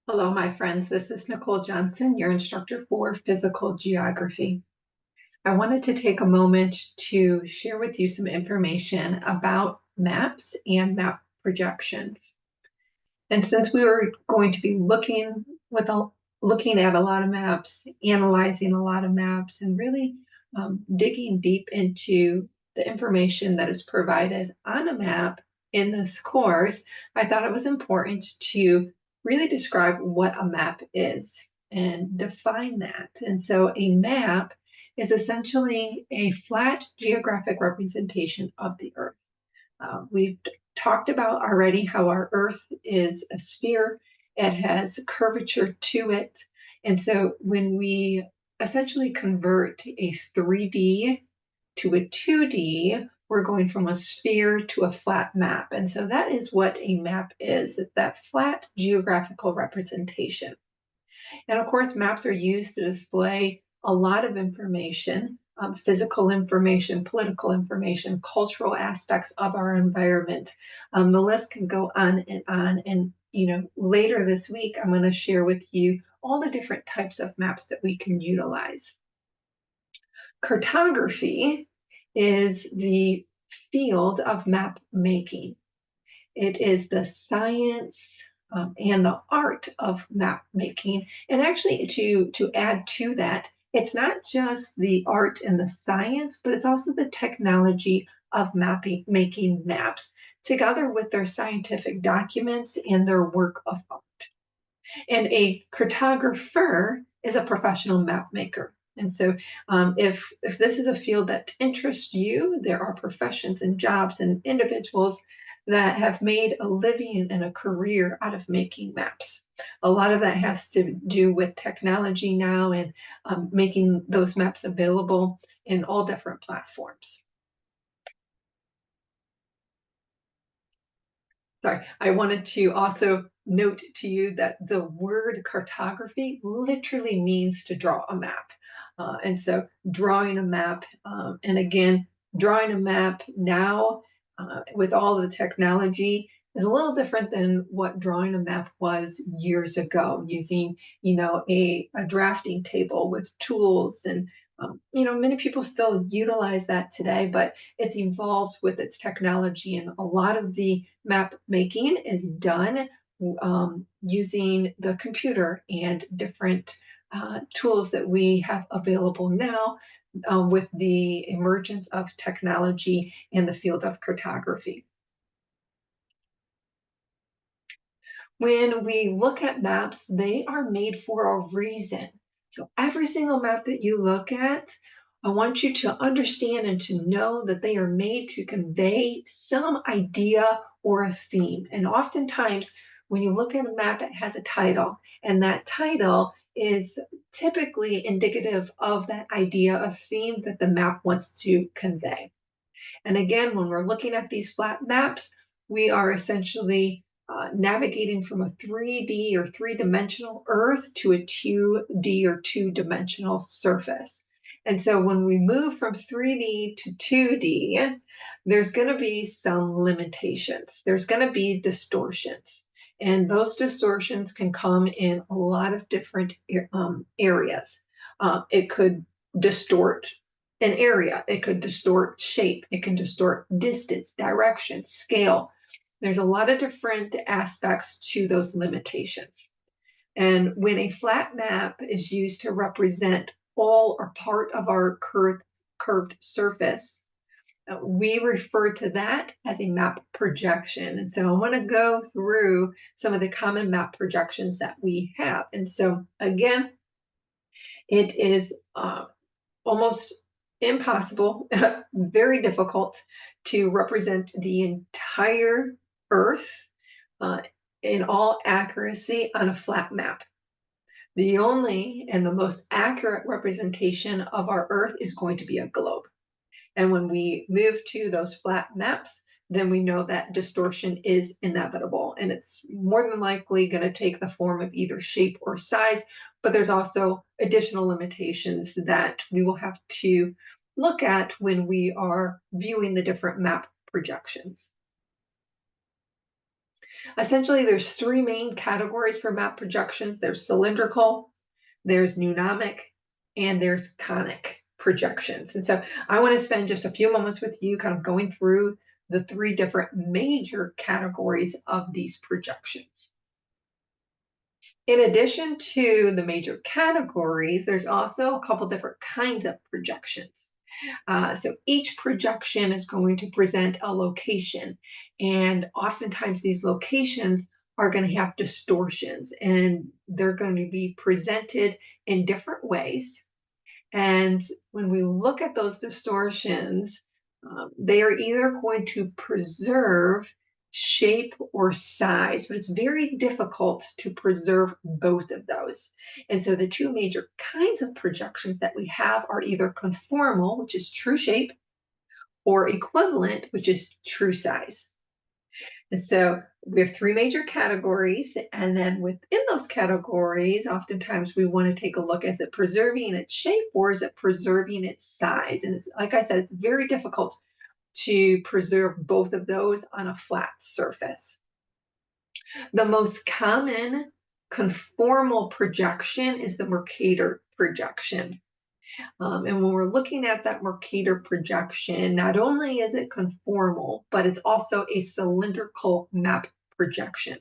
Hello, my friends. This is Nicole Johnson, your instructor for physical geography. I wanted to take a moment to share with you some information about maps and map projections. And since we were going to be looking at a lot of maps, analyzing a lot of maps, and really digging deep into the information that is provided on a map in this course, I thought it was important to really describe what a map is and define that. And so a map is essentially a flat geographic representation of the Earth. We've talked about already how our Earth is a sphere. It has curvature to it. And so when we essentially convert a 3D to a 2D, we're going from a sphere to a flat map. And so that is what a map is, that flat geographical representation. And of course, maps are used to display a lot of information, physical information, political information, cultural aspects of our environment. The list can go on and on. And later this week, I'm going to share with you all the different types of maps that we can utilize. Cartography is the field of map making. It is the science and the art of map making. And actually, to add to that, it's not just the art and the science, but it's also the technology of making maps together with their scientific documents and their work of art. And a cartographer is a professional map maker. And so, if this is a field that interests you, there are professions and jobs and individuals that have made a living and a career out of making maps. A lot of that has to do with technology now and making those maps available in all different platforms. Sorry, I wanted to also note to you that the word cartography literally means to draw a map. And so drawing a map, and again, drawing a map now with all the technology is a little different than what drawing a map was years ago, using, a drafting table with tools and many people still utilize that today, but it's evolved with its technology, and a lot of the map making is done using the computer and different tools that we have available now with the emergence of technology in the field of cartography. When we look at maps, they are made for a reason. So every single map that you look at, I want you to understand and to know that they are made to convey some idea or a theme. And oftentimes, when you look at a map, it has a title, and that title is typically indicative of that idea of theme that the map wants to convey. And again, when we're looking at these flat maps, we are essentially navigating from a 3D or three-dimensional Earth to a 2D or two-dimensional surface. And so when we move from 3D to 2D, there's going to be some limitations. There's going to be distortions. And those distortions can come in a lot of different areas. It could distort an area. It could distort shape. It can distort distance, direction, scale. There's a lot of different aspects to those limitations. And when a flat map is used to represent all or part of our curved surface, we refer to that as a map projection. And so I want to go through some of the common map projections that we have. And so again, it is almost impossible, very difficult to represent the entire Earth in all accuracy on a flat map. The only and the most accurate representation of our Earth is going to be a globe. And when we move to those flat maps, then we know that distortion is inevitable. And it's more than likely going to take the form of either shape or size, but there's also additional limitations that we will have to look at when we are viewing the different map projections. Essentially, there's three main categories for map projections. There's cylindrical, there's numnomic, and there's conic projections. And so I want to spend just a few moments with you kind of going through the three different major categories of these projections. In addition to the major categories, there's also a couple different kinds of projections. So each projection is going to present a location, and oftentimes these locations are going to have distortions, and they're going to be presented in different ways. And when we look at those distortions, they are either going to preserve shape or size, but it's very difficult to preserve both of those. And so the two major kinds of projections that we have are either conformal, which is true shape, or equivalent, which is true size. And so we have three major categories, and then within those categories, oftentimes we want to take a look, is it preserving its shape or is it preserving its size? And it's, like I said, it's very difficult to preserve both of those on a flat surface. The most common conformal projection is the Mercator projection. And when we're looking at that Mercator projection, not only is it conformal, but it's also a cylindrical map projection.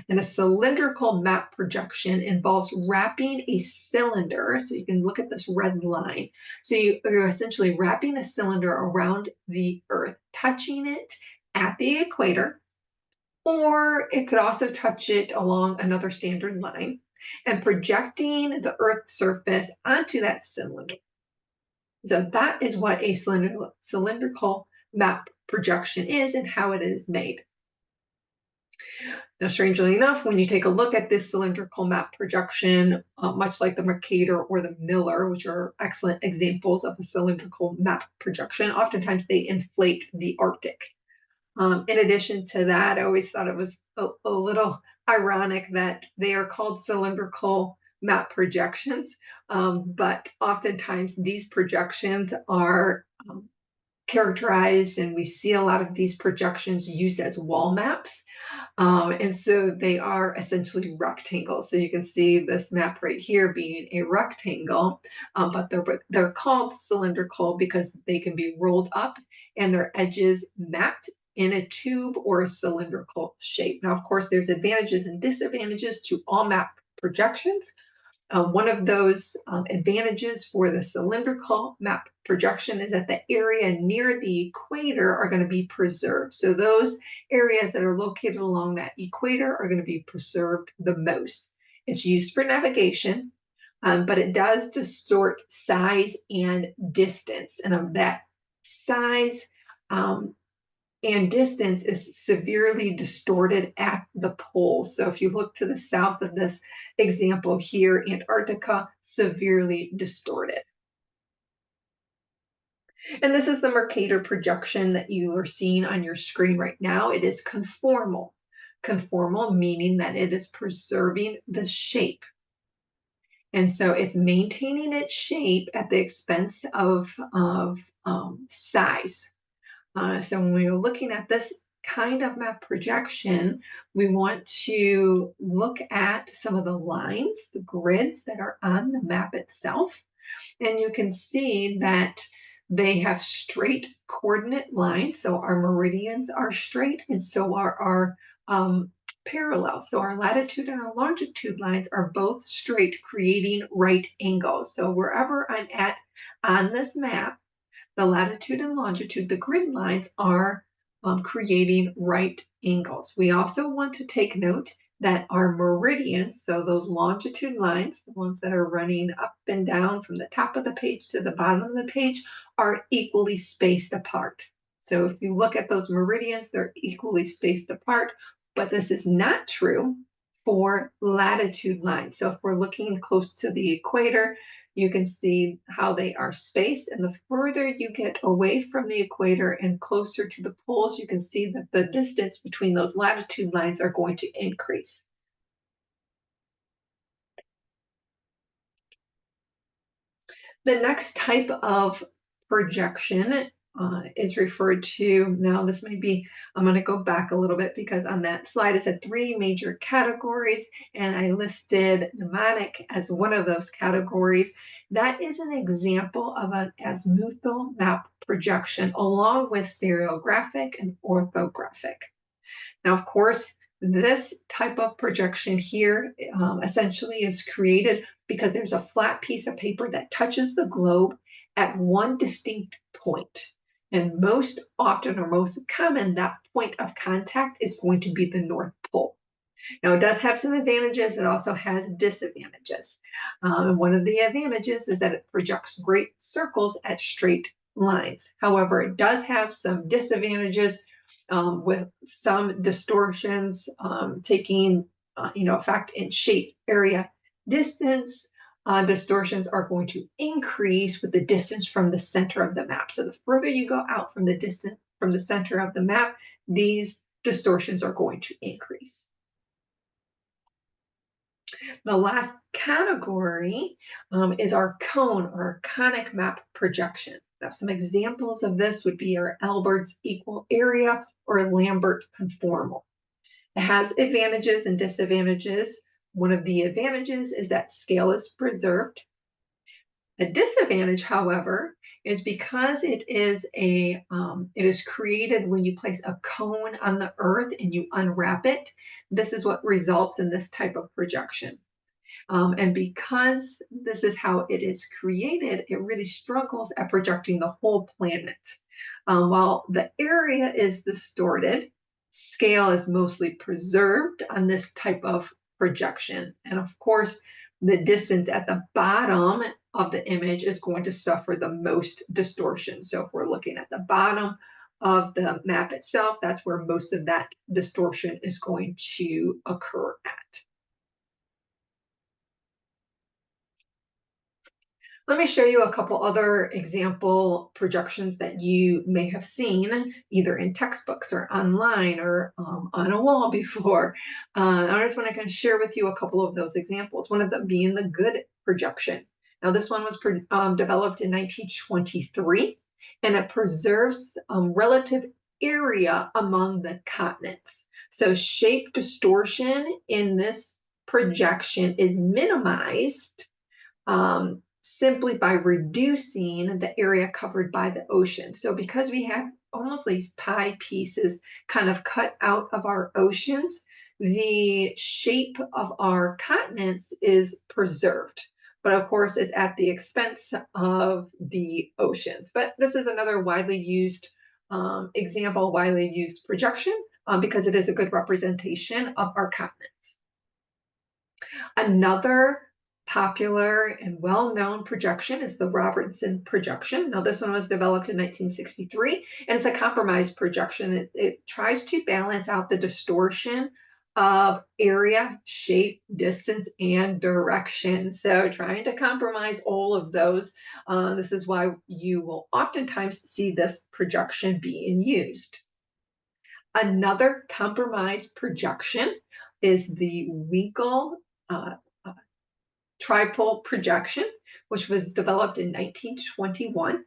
And a cylindrical map projection involves wrapping a cylinder. So you can look at this red line. So you're essentially wrapping a cylinder around the Earth, touching it at the equator, or it could also touch it along another standard line and projecting the Earth's surface onto that cylinder. So that is what a cylindrical map projection is and how it is made. Now, strangely enough, when you take a look at this cylindrical map projection, much like the Mercator or the Miller, which are excellent examples of a cylindrical map projection, oftentimes they inflate the Arctic. In addition to that, I always thought it was a little ironic that they are called cylindrical map projections, but oftentimes these projections are characterized, and we see a lot of these projections used as wall maps. And so they are essentially rectangles. So you can see this map right here being a rectangle, but they're called cylindrical because they can be rolled up and their edges mapped in a tube or a cylindrical shape. Now, of course, there's advantages and disadvantages to all map projections. One of those advantages for the cylindrical map projection is that the area near the equator are going to be preserved. So those areas that are located along that equator are going to be preserved the most. It's used for navigation, but it does distort size and distance. And of that size and distance is severely distorted at the poles. So if you look to the south of this example here, Antarctica, severely distorted. And this is the Mercator projection that you are seeing on your screen right now. It is conformal. Conformal meaning that it is preserving the shape. And so it's maintaining its shape at the expense of size. So when we're looking at this kind of map projection, we want to look at some of the lines, the grids that are on the map itself. And you can see that they have straight coordinate lines. So our meridians are straight, and so are our parallel. So our latitude and our longitude lines are both straight, creating right angles. So wherever I'm at on this map, the latitude and longitude, the grid lines are creating right angles. We also want to take note that our meridians, so those longitude lines, the ones that are running up and down from the top of the page to the bottom of the page, are equally spaced apart. So if you look at those meridians, they're equally spaced apart, but this is not true for latitude lines. So if we're looking close to the equator, you can see how they are spaced. And the further you get away from the equator and closer to the poles, you can see that the distance between those latitude lines are going to increase. The next type of projection is referred to. Now, this may be, I'm going to go back a little bit because on that slide it said three major categories, and I listed mnemonic as one of those categories. That is an example of an azimuthal map projection along with stereographic and orthographic. Now, of course, this type of projection here essentially is created because there's a flat piece of paper that touches the globe at one distinct point. And most often, or most common, that point of contact is going to be the North Pole. Now, it does have some advantages. It also has disadvantages. And one of the advantages is that it projects great circles at straight lines. However, it does have some disadvantages with some distortions taking effect in shape, area, distance. Distortions are going to increase with the distance from the center of the map. So the further you go out from the distance from the center of the map, these distortions are going to increase. The last category is our cone or conic map projection. Now, some examples of this would be our Albert's equal area or Lambert conformal. It has advantages and disadvantages. One of the advantages is that scale is preserved. A disadvantage, however, is because it is created when you place a cone on the earth and you unwrap it. This is what results in this type of projection. And because this is how it is created, it really struggles at projecting the whole planet. While the area is distorted, scale is mostly preserved on this type of projection. And of course, the distance at the bottom of the image is going to suffer the most distortion. So if we're looking at the bottom of the map itself, that's where most of that distortion is going to occur at. Let me show you a couple other example projections that you may have seen either in textbooks or online or on a wall before. I just want to share with you a couple of those examples, one of them being the good projection. Now, this one was developed in 1923, and it preserves relative area among the continents. So shape distortion in this projection is minimized simply by reducing the area covered by the ocean. So because we have almost these pie pieces kind of cut out of our oceans, the shape of our continents is preserved. But of course, it's at the expense of the oceans. But this is another widely used example, widely used projection because it is a good representation of our continents. Another popular and well-known projection is the Robertson projection. Now, this one was developed in 1963, and it's a compromise projection. It tries to balance out the distortion of area, shape, distance, and direction. So trying to compromise all of those. This is why you will oftentimes see this projection being used. Another compromise projection is the Winkel tripole projection, which was developed in 1921.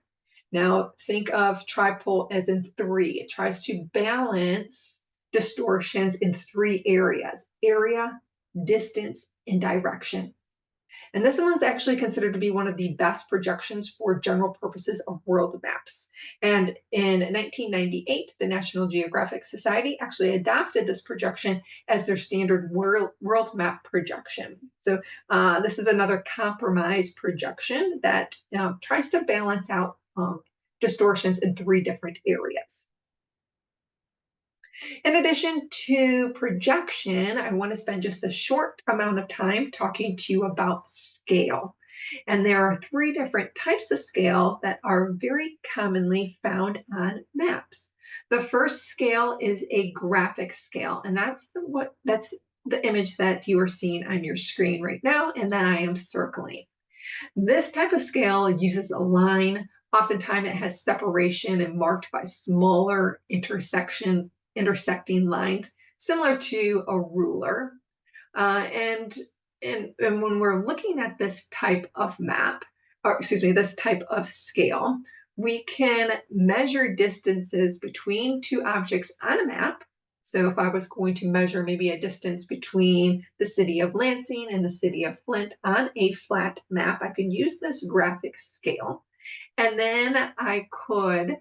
Now, think of tripole as in three. It tries to balance distortions in three areas: area, distance, and direction. And this one's actually considered to be one of the best projections for general purposes of world maps. And in 1998, the National Geographic Society actually adopted this projection as their standard world map projection. So this is another compromise projection that tries to balance out distortions in three different areas. In addition to projection, I want to spend just a short amount of time talking to you about scale. And there are three different types of scale that are very commonly found on maps. The first scale is a graphic scale, and that's the image that you are seeing on your screen right now, and that I am circling. This type of scale uses a line. Oftentimes it has separation and marked by smaller intersecting lines, similar to a ruler. And when we're looking at this type of map, or excuse me, this type of scale, We can measure distances between two objects on a map. So if I was going to measure maybe a distance between the city of Lansing and the city of Flint on a flat map, I could use this graphic scale. And then I could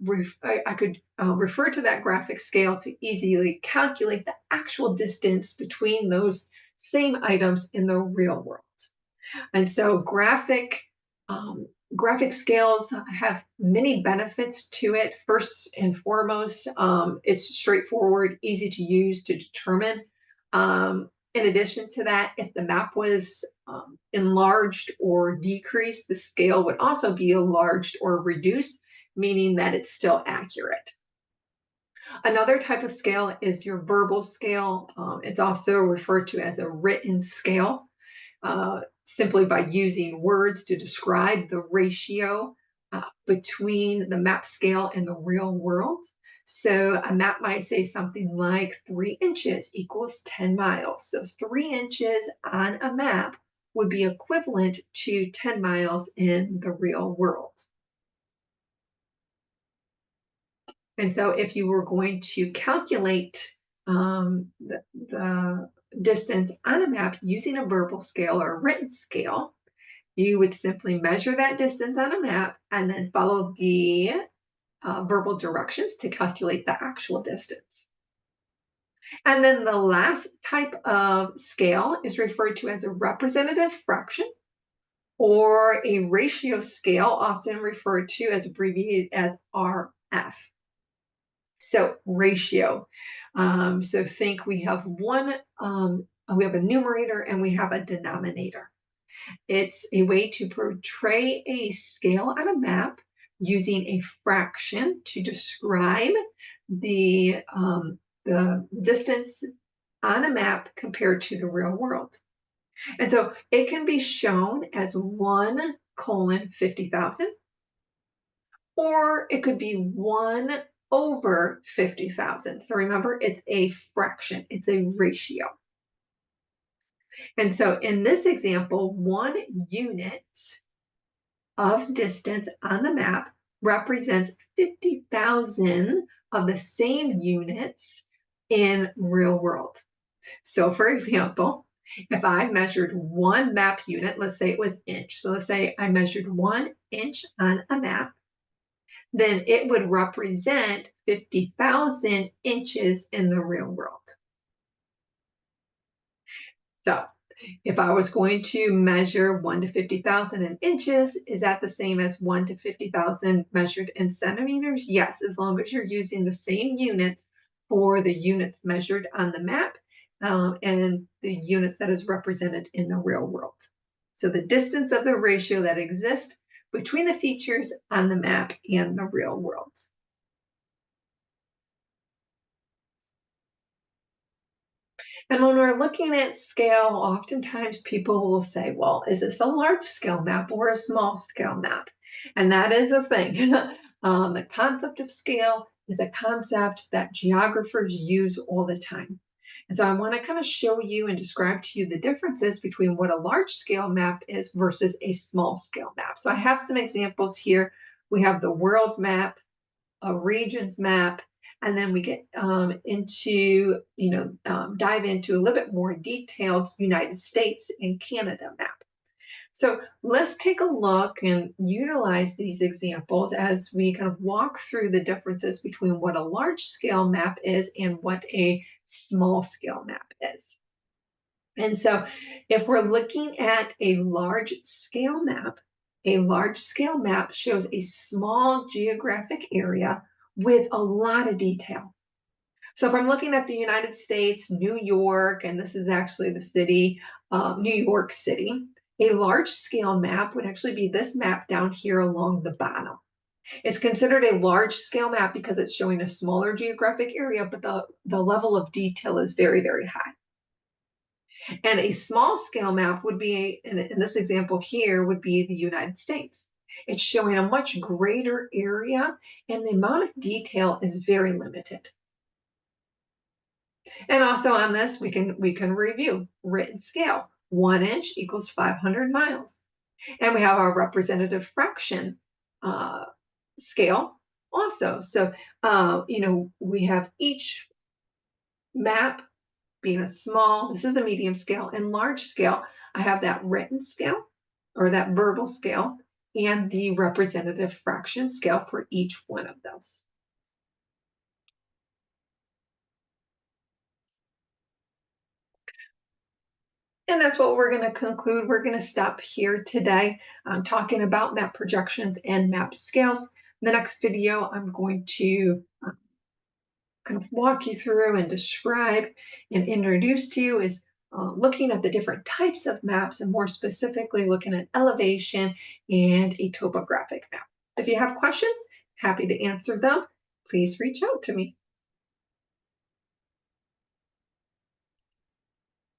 refer to that graphic scale to easily calculate the actual distance between those same items in the real world. And so graphic scales have many benefits to it. First and foremost, it's straightforward, easy to use to determine. In addition to that, if the map was enlarged or decreased, the scale would also be enlarged or reduced, meaning that it's still accurate. Another type of scale is your verbal scale. It's also referred to as a written scale, simply by using words to describe the ratio between the map scale and the real world. So a map might say something like 3 inches equals 10 miles. So 3 inches on a map would be equivalent to 10 miles in the real world. And so if you were going to calculate the distance on a map using a verbal scale or a written scale, you would simply measure that distance on a map and then follow the verbal directions to calculate the actual distance. And then the last type of scale is referred to as a representative fraction or a ratio scale, often referred to as abbreviated as RF. So ratio. So think we have we have a numerator and we have a denominator. It's a way to portray a scale on a map using a fraction to describe the distance on a map compared to the real world. And so it can be shown as 1 colon 50,000, or it could be 1 over 50,000. So remember, it's a fraction, it's a ratio. And so in this example, 1 unit of distance on the map represents 50,000 of the same units in real world. So for example, if I measured 1 map unit, let's say it was inch. So let's say I measured 1 inch on a map, then it would represent 50,000 inches in the real world. So if I was going to measure 1 to 50,000 in inches, is that the same as 1 to 50,000 measured in centimeters? Yes, as long as you're using the same units for the units measured on the map and the units that is represented in the real world. So the distance of the ratio that exists between the features on the map and the real world. And when we're looking at scale, oftentimes people will say, well, is this a large scale map or a small scale map? And that is a thing. The concept of scale is a concept that geographers use all the time. And so I want to kind of show you and describe to you the differences between what a large scale map is versus a small scale map. So I have some examples here. We have the world map, a regions map, and then we get into, dive into a little bit more detailed United States and Canada map. So let's take a look and utilize these examples as we kind of walk through the differences between what a large scale map is and what a small scale map is. And so if we're looking at a large scale map shows a small geographic area with a lot of detail. So if I'm looking at the United States, New York, and this is actually the city, New York City, a large scale map would actually be this map down here along the bottom. It's considered a large scale map because it's showing a smaller geographic area, but the level of detail is very, very high. And a small scale map would be, in this example here, would be the United States. It's showing a much greater area and the amount of detail is very limited. And also on this, we can review written scale. 1 inch equals 500 miles. And we have our representative fraction uh, scale also. So, we have each map being a small, this is a medium scale, and large scale, I have that written scale or that verbal scale and the representative fraction scale for each one of those. And that's what we're going to conclude. We're going to stop here today, talking about map projections and map scales. In the next video, I'm going to kind of walk you through and describe and introduce to you is looking at the different types of maps and more specifically looking at elevation and a topographic map. If you have questions, happy to answer them. Please reach out to me.